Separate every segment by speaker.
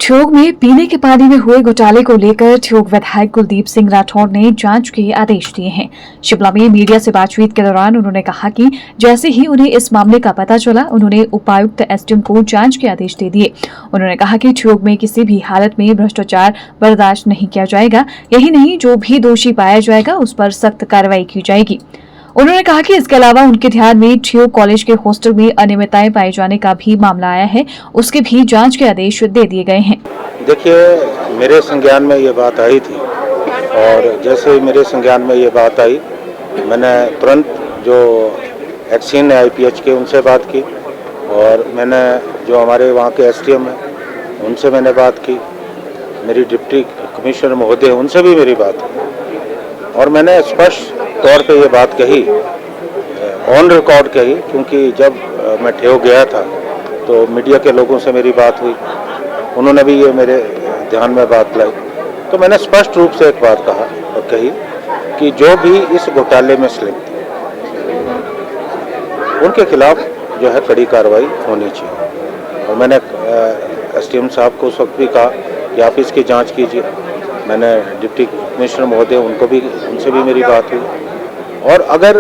Speaker 1: ठियोग में पीने के पानी में हुए घोटाले को लेकर ठियोग विधायक कुलदीप सिंह राठौर ने जांच के आदेश दिए हैं। शिमला में मीडिया से बातचीत के दौरान उन्होंने कहा कि जैसे ही उन्हें इस मामले का पता चला, उन्होंने उपायुक्त एसडीएम को जांच के आदेश दे दिए। उन्होंने कहा कि ठियोग में किसी भी हालत में भ्रष्टाचार बर्दाश्त नहीं किया जाएगा। यही नहीं, जो भी दोषी पाया जाएगा उस पर सख्त कार्रवाई की जाएगी। उन्होंने कहा कि इसके अलावा उनके ध्यान में ठियोग कॉलेज के हॉस्टल में अनियमितताएं पाए जाने का भी मामला आया है, उसके भी जांच के आदेश दे दिए गए हैं।
Speaker 2: देखिए, मेरे संज्ञान में ये बात आई थी और जैसे ही मेरे संज्ञान में ये बात आई, मैंने तुरंत जो एक्सीन IPH के उनसे बात की और मैंने जो हमारे वहाँ के SDM हैं उनसे मैंने बात की, मेरी डिप्टी कमिश्नर महोदय उनसे भी मेरी बात की और मैंने स्पष्ट तौर पे ये बात कही, ऑन रिकॉर्ड कही, क्योंकि जब मैं ठियोग गया था तो मीडिया के लोगों से मेरी बात हुई, उन्होंने भी ये मेरे ध्यान में बात लाई। तो मैंने स्पष्ट रूप से एक बात कहा और कही कि जो भी इस घोटाले में संलिप्त उनके खिलाफ जो है कड़ी कार्रवाई होनी चाहिए। और मैंने SDM साहब को उस वक्त भी कहा कि आप इसकी जांच कीजिए। मैंने डिप्टी कमिश्नर महोदय उनसे भी मेरी बात हुई और अगर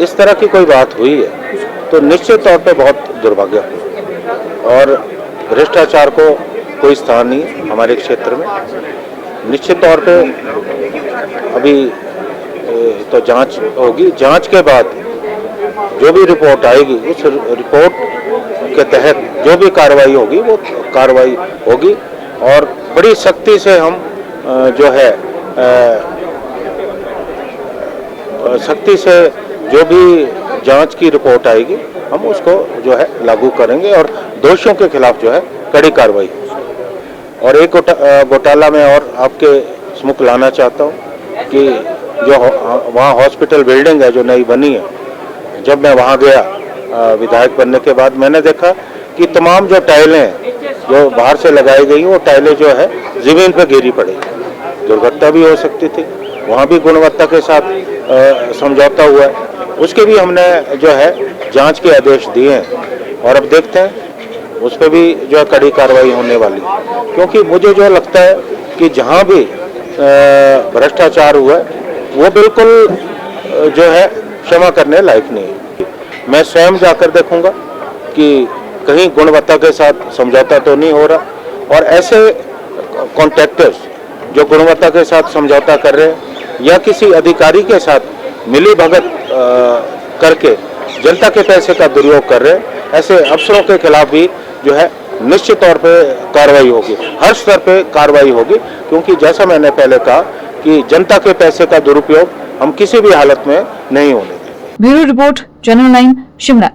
Speaker 2: इस तरह की कोई बात हुई है तो निश्चित तौर पे बहुत दुर्भाग्यपूर्ण और भ्रष्टाचार को कोई स्थान नहीं हमारे क्षेत्र में। निश्चित तौर पे अभी तो जांच होगी, जांच के बाद जो भी रिपोर्ट आएगी उस रिपोर्ट के तहत जो भी कार्रवाई होगी वो कार्रवाई होगी और बड़ी सख्ती से हम जो है सख्ती से जो भी जांच की रिपोर्ट आएगी हम उसको जो है लागू करेंगे और दोषियों के खिलाफ जो है कड़ी कार्रवाई। और एक घोटाला में और आपके सम्मुख लाना चाहता हूँ कि जो वहाँ हॉस्पिटल बिल्डिंग है जो नई बनी है, जब मैं वहाँ गया विधायक बनने के बाद, मैंने देखा कि तमाम जो टाइलें जो बाहर से लगाई गई वो टाइलें जो है ज़मीन पर गिरी पड़ी, दुर्घटना भी हो सकती थी। वहाँ भी गुणवत्ता के साथ समझौता हुआ है, उसके भी हमने जो है जांच के आदेश दिए हैं और अब देखते हैं उस पर भी जो है कड़ी कार्रवाई होने वाली, क्योंकि मुझे जो लगता है कि जहाँ भी भ्रष्टाचार हुआ है वो बिल्कुल जो है क्षमा करने लायक नहीं है। मैं स्वयं जाकर देखूंगा कि कहीं गुणवत्ता के साथ समझौता तो नहीं हो रहा और ऐसे कॉन्ट्रैक्टर्स जो गुणवत्ता के साथ समझौता कर रहे हैं या किसी अधिकारी के साथ मिली भगत करके जनता के पैसे का दुरुपयोग कर रहे हैं, ऐसे अफसरों के खिलाफ भी जो है निश्चित तौर पे कार्रवाई होगी, हर स्तर पे कार्रवाई होगी, क्योंकि जैसा मैंने पहले कहा कि जनता के पैसे का दुरुपयोग हम किसी भी हालत में नहीं होने देंगे।
Speaker 1: Bureau report, general 9, Shimla.